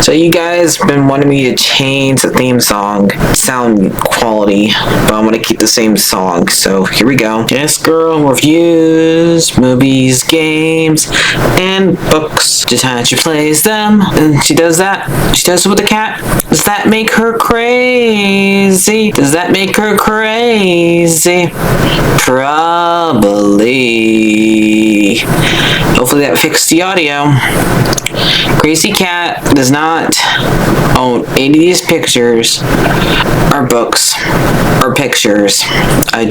So you guys been wanting me to change the theme song sound quality, but I'm gonna keep the same song. So here we go. This girl reviews movies, games, and books. Just how she plays them, and she does that. She does it with the cat. Does that make her crazy? Does that make her crazy? Probably. Hopefully that fixed the audio. Crazy Cat does not own any of these pictures or books or pictures. I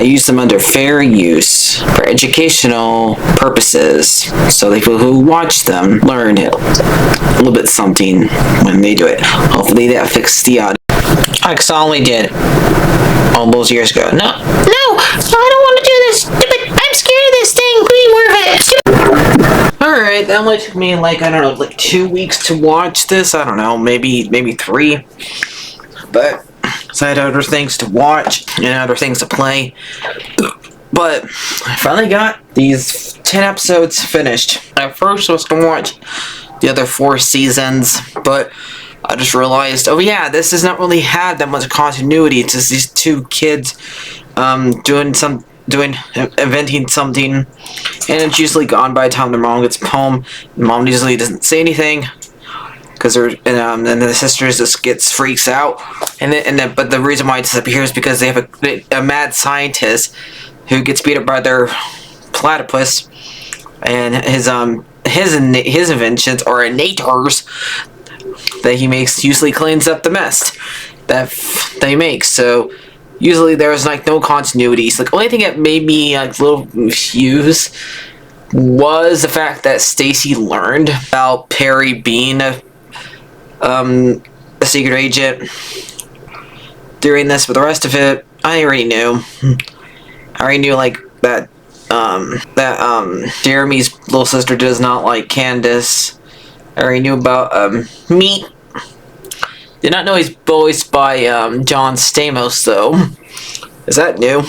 use them under fair use for educational purposes, so the people who watch them learn a little bit something when they do it. Hopefully that fixed the audio. I only did all those years ago. No, I don't want to do this. I'm scared of this thing. Be worth it. Alright, that only took me like 2 weeks to watch this. I don't know, maybe 3. But so I had other things to watch and other things to play. But I finally got these 10 episodes finished. At first I was going to watch the other 4 seasons, but I just realized, oh yeah, this does not really have that much continuity. It's just these 2 kids inventing something, and it's usually gone by the time the mom gets home. The mom usually doesn't say anything because then the sisters just freaks out, but the reason why it disappears is because they have a mad scientist who gets beat up by their platypus, and his inventions or innators that he makes usually cleans up the mess that he makes. So usually there's like no continuity. So the only thing that made me a little confused was the fact that Stacy learned about Perry being a secret agent during this, but the rest of it I already knew. I already knew like that Jeremy's little sister does not like Candace. I already knew about Meat. Did not know he's voiced by John Stamos though. Is that new?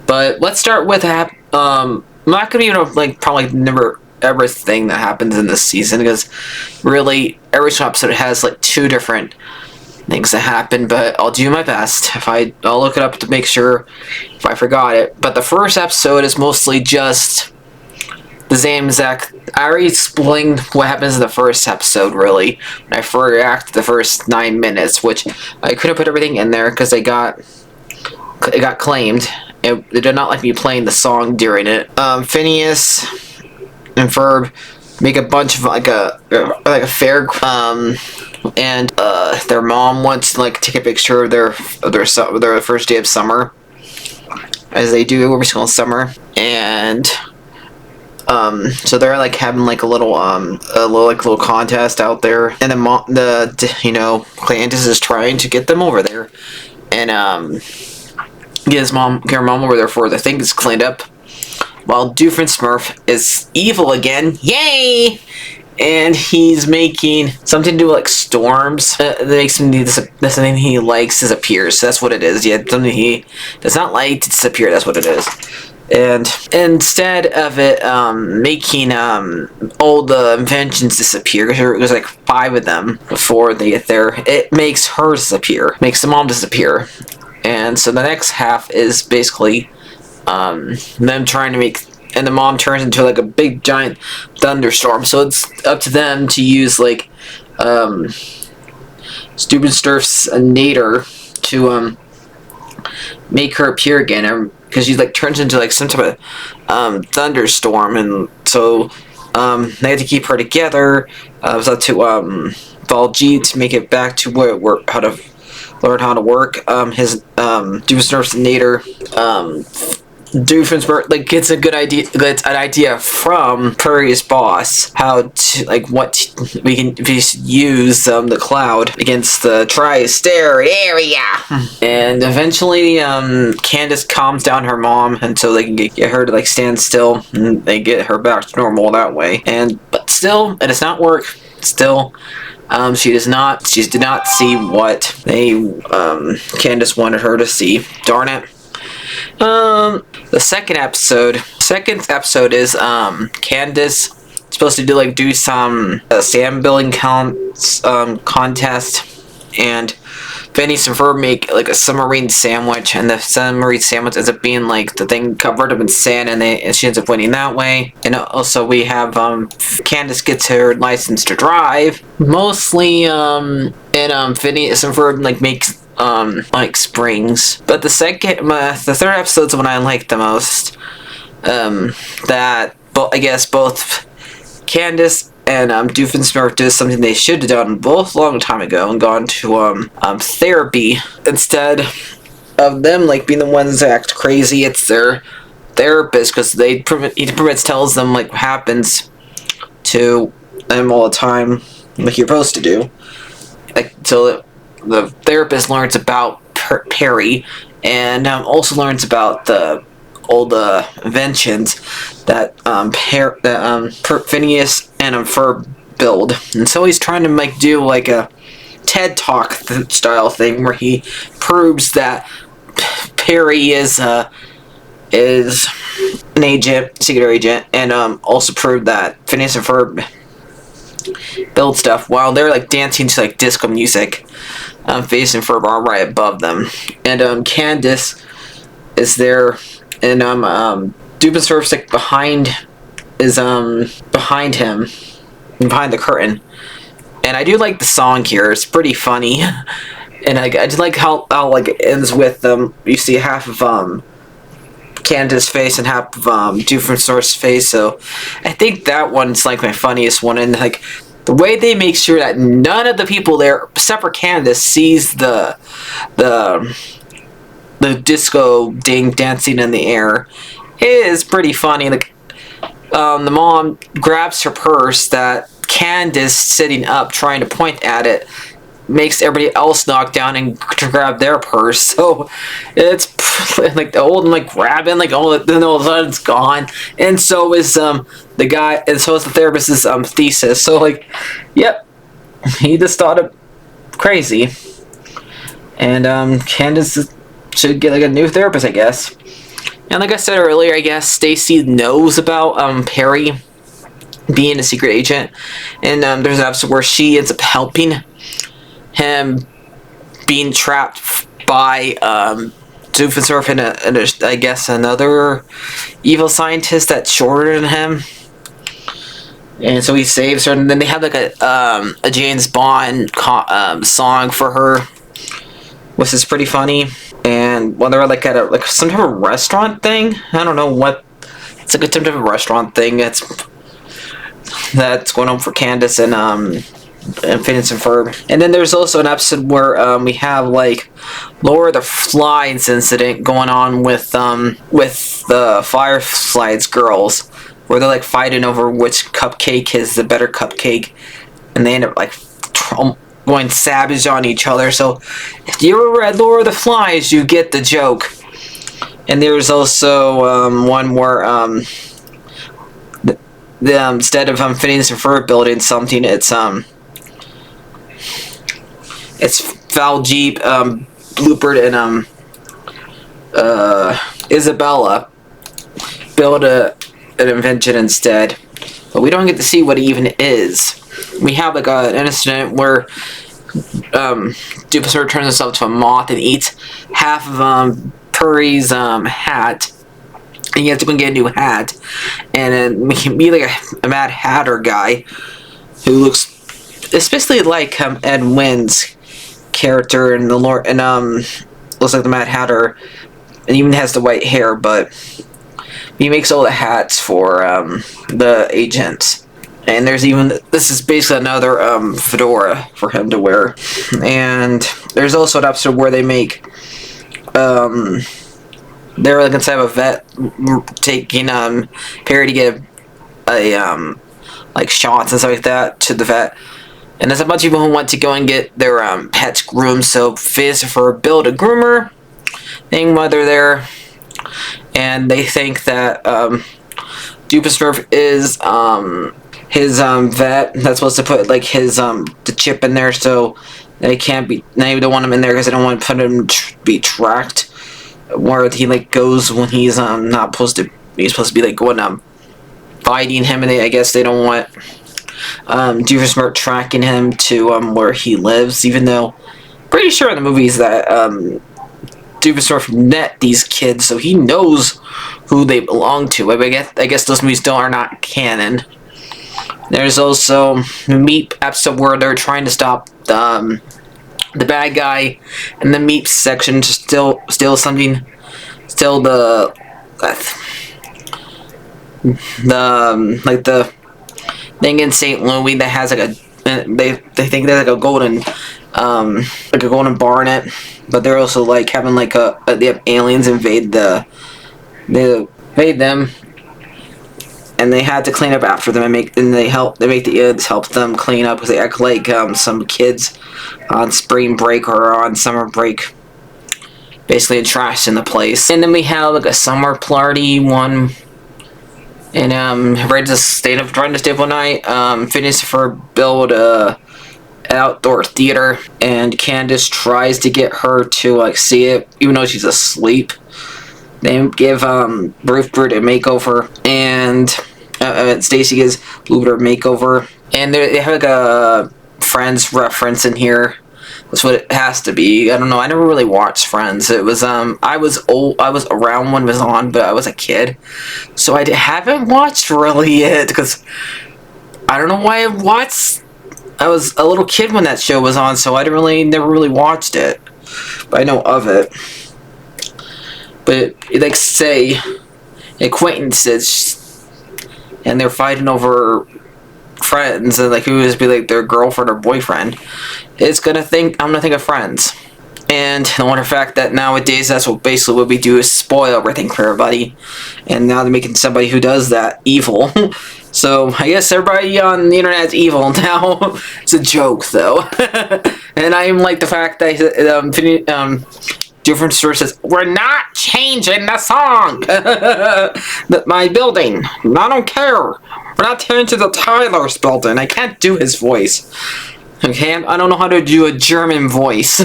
But let's start with I'm not gonna be probably never everything that happens in this season, because really every episode has like 2 different things that happen, but I'll do my best. I'll look it up to make sure if I forgot it. But the first episode is mostly just the same exact. I already explained what happens in the first episode, really, when I first reacted the first 9 minutes, which I couldn't put everything in there because it got claimed. They did not like me playing the song during it. Phineas and Ferb make a bunch of like a fair, and their mom wants to take a picture of their first day of summer, as they do every single summer, and so they're having a little contest out there, and Candace is trying to get them over there, and get her mom over there for the thing is cleaned up, while Doofenshmirtz is evil again. Yay! And he's making something to do with storms that makes him something he likes disappears. So that's what it is. Yeah, something he does not like to disappear. That's what it is. And instead of it making all the inventions disappear, because there's 5 of them before they get there, it makes her disappear, makes the mom disappear. And so the next half is basically them trying to make, and the mom turns into a big giant thunderstorm. So it's up to them to use Stupid Sturf's nader to make her appear again, because she turns into some type of thunderstorm, and so they had to keep her together. It was up to Valjeet to make it back to how to learn how to work. His Doofenshmirtz nader, Doofenshmirtz gets an idea from Perry's boss how to what we can use the cloud against the tri-state area, and eventually Candace calms down her mom until they can get her to stand still, and they get her back to normal that way. But still, it does not work. Still, she did not see what Candace wanted her to see. Darn it. The second episode is Candace supposed to do some sand building contest, and Phineas and Ferb make like a submarine sandwich, and the submarine sandwich ends up being like the thing covered up in sand, and she ends up winning that way. And also we have Candace gets her license to drive, mostly and Phineas and Ferb like makes like springs. But the third episode's the one I like the most. That I guess both Candace and Doofenshmirtz did something they should have done both a long time ago and gone to therapy instead of them like being the ones that act crazy. It's their therapist, because he pretty much tells them like what happens to them all the time, like you're supposed to do. Like so, the therapist learns about Perry, and also learns about all the inventions that Phineas and Ferb build. And so he's trying to like do like a TED Talk style thing where he proves that Perry is an agent, secret agent, and also proved that Phineas and Ferb build stuff while they're like dancing to like disco music. Phineas and Ferb are right above them, and Candace is there. And Doofenshmirtz like behind him, behind the curtain. And I do like the song here; it's pretty funny. And I just like how like it ends with you see half of Candace's face and half of Doofenshmirtz's face. So I think that one's like my funniest one, and like the way they make sure that none of the people there, except for Candace, sees the disco dancing in the air is pretty funny. Like the mom grabs her purse that Candace sitting up trying to point at it makes everybody else knock down and grab their purse. So it's like the old like grabbing like then all of a sudden it's gone. And so is the guy, and so is the therapist's thesis. So like, yep, he just thought it crazy. And Candace should get like a new therapist, I guess. And like I said earlier, I guess Stacy knows about Perry being a secret agent, and there's an episode where she ends up helping him being trapped by Doofenshmirtz and I guess another evil scientist that's shorter than him. And so he saves her, and then they have like a James Bond song for her, which is pretty funny. And when they're like at some type of restaurant thing, I don't know what, it's like some type of restaurant thing that's going on for Candace and Phineas and Ferb. And then there's also an episode where we have like Lord of the Flies incident going on with the Fireflies girls, where they're like fighting over which cupcake is the better cupcake, and they end up like going savage on each other. So if you ever read Lord of the Flies, you get the joke. And there's also one where instead of Phineas and Ferb building something, it's Val Jeep, Blooper, and Isabella build an invention instead, but we don't get to see what it even is. We have like an incident where Doofenshmirtz turns himself to a moth and eats half of Perry's hat, and you have to go and get a new hat. And then we can be like a Mad Hatter guy who looks especially like Ed Wynn's character in the lore, and looks like the Mad Hatter, and even has the white hair, but he makes all the hats for the agents. And there's even, this is basically another fedora for him to wear. And there's also an episode where they make, they're like inside of a vet taking Perry to get a like shots and stuff like that to the vet. And there's a bunch of people who want to go and get their pets groomed. So Phineas and Ferb build a groomer thing while they're there. And they think that Doofenshmirtz is his vet that's supposed to put like his the chip in there, so they can't be, they don't want him in there because they don't want to put him be tracked where he like goes when he's not supposed to, he's supposed to be like going fighting him, and I guess they don't want Doofenshmirtz tracking him to where he lives, even though pretty sure in the movies that Doofenshmirtz met these kids, so he knows who they belong to. I guess those movies still are not canon. There's also the Meep episode where they're trying to stop the bad guy in the Meep section to steal something, steal the like the thing in St. Louis that has like a they think there's like a golden bar in it, but they're also like having like they have aliens invade them, and they had to clean up after them and make the aliens help them clean up because they act like some kids on spring break or on summer break, basically trash in the place. And then we have like a summer party one. And right to stay up one night, Phineas and Ferb build an outdoor theater, and Candace tries to get her to like see it, even though she's asleep. They give Rupert a makeover, and Stacy gives Rupert a makeover, and they have like a Friends reference in here. That's what it has to be. I don't know. I never really watched Friends. It was I was around when it was on, but I was a kid, so I haven't watched really it because I don't know why I watched. I was a little kid when that show was on, so I never really watched it, but I know of it. But like say acquaintances, and they're fighting over Friends, and like who is be like their girlfriend or boyfriend. I'm gonna think of Friends. And the wonder fact that nowadays that's what we do is spoil everything for everybody, and now they're making somebody who does that evil. So I guess everybody on the internet is evil now. It's a joke though. And I like the fact that different sources, we're not changing the song. My building, I don't care. We're not changing the Tyler's building. I can't do his voice. Okay, I don't know how to do a German voice.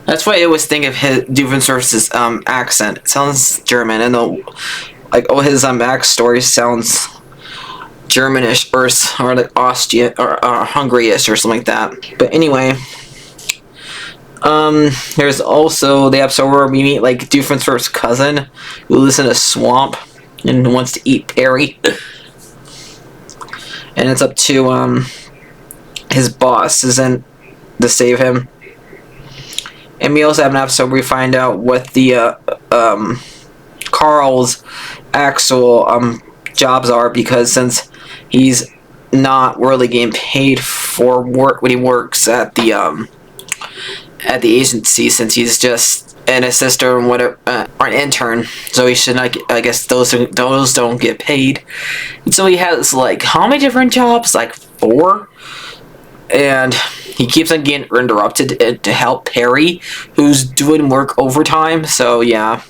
That's why I always think of his Doofenshmirtz's accent. It sounds German, and like all his backstory sounds Germanish or like Austrian or Hungary-ish or something like that. But anyway, there's also the episode where we meet like Doofenshmirtz's cousin who lives in a swamp and wants to eat Perry, and it's up to his boss isn't to save him. And we also have an episode where we find out what the Carl's actual jobs are, because since he's not really getting paid for work when he works at the agency, since he's just an assistant or whatever, or an intern, so he should not. I guess those don't get paid. And so he has like how many different jobs? Like 4. And he keeps on getting interrupted to help Perry, who's doing work overtime. So yeah.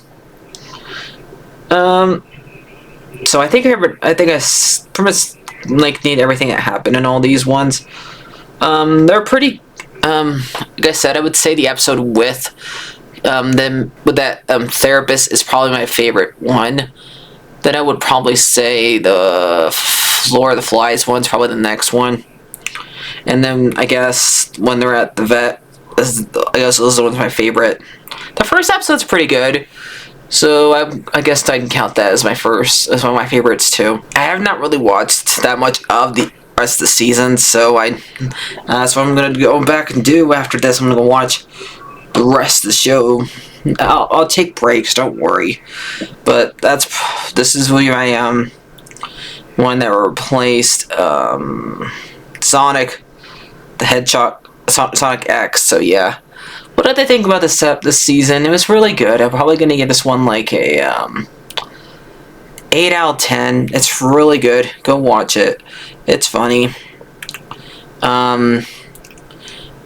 So I think I pretty much like need everything that happened in all these ones. They're pretty. Like I said, I would say the episode with them with that therapist is probably my favorite one. Then I would probably say the Floor of the Flies one's probably the next one. And then I guess when they're at the vet, I guess those are one of my favorite. The first episode's pretty good, so I guess I can count that as one of my favorites too. I have not really watched that much of the rest of the season, so that's what I'm gonna go back and do after this. I'm gonna go watch the rest of the show. I'll take breaks, don't worry. But this is really my one that replaced Sonic the Hedgehog, Sonic X. So yeah, what did I think about this season? It was really good. I'm probably gonna give this one like a 8 out of 10. It's really good. Go watch it. It's funny. And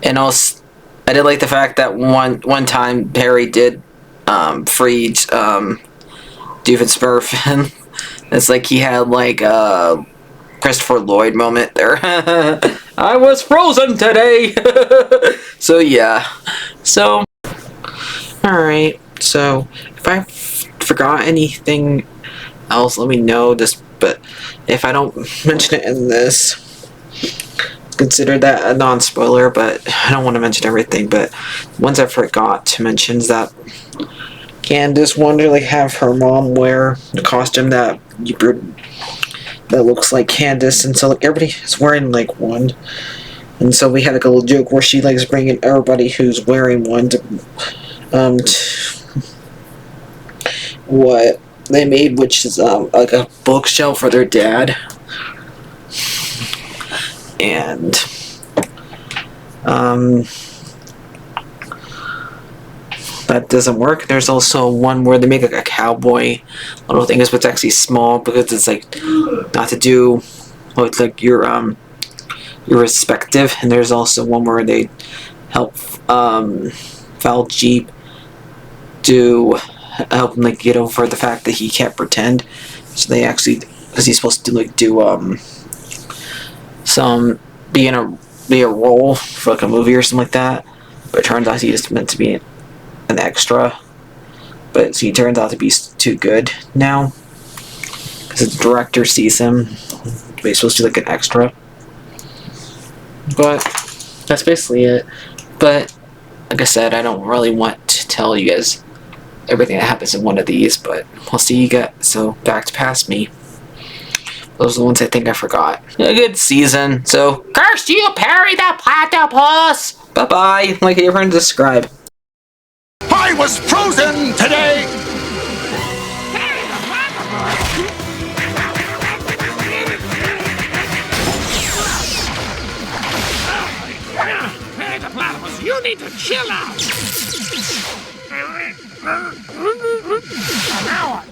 also, I did like the fact that one time Perry did free Doofenshmirtz. It's like he had like a Christopher Lloyd moment there. I was frozen today. So yeah. So alright. So if I forgot anything else, let me know. Just but if I don't mention it in this, consider that a non-spoiler, but I don't want to mention everything, but ones I forgot to mention is that Candace wanted to like have her mom wear the costume that looks like Candace, and so like everybody is wearing like one, and so we had like a little joke where she likes bringing everybody who's wearing one to what they made, which is like a bookshelf for their dad, and that doesn't work. There's also one where they make like a cowboy little thing, but it's actually small because it's like not to do with like your respective. And there's also one where they help Val Jeep help him like get over the fact that he can't pretend. So they actually, because he's supposed to like do be a role for like a movie or something like that, but it turns out he's just meant to be an extra. But so he turns out to be too good now because the director sees him. But he's supposed to be like an extra. But that's basically it. But like I said, I don't really want to tell you guys everything that happens in one of these, but we'll see you guys. So back to Past Me. Those are the ones I think I forgot. A good season. So curse you, Perry the Platypus! Bye bye. Like your friend, subscribe. I was frozen today! Perry the Platypus, you need to chill out! Now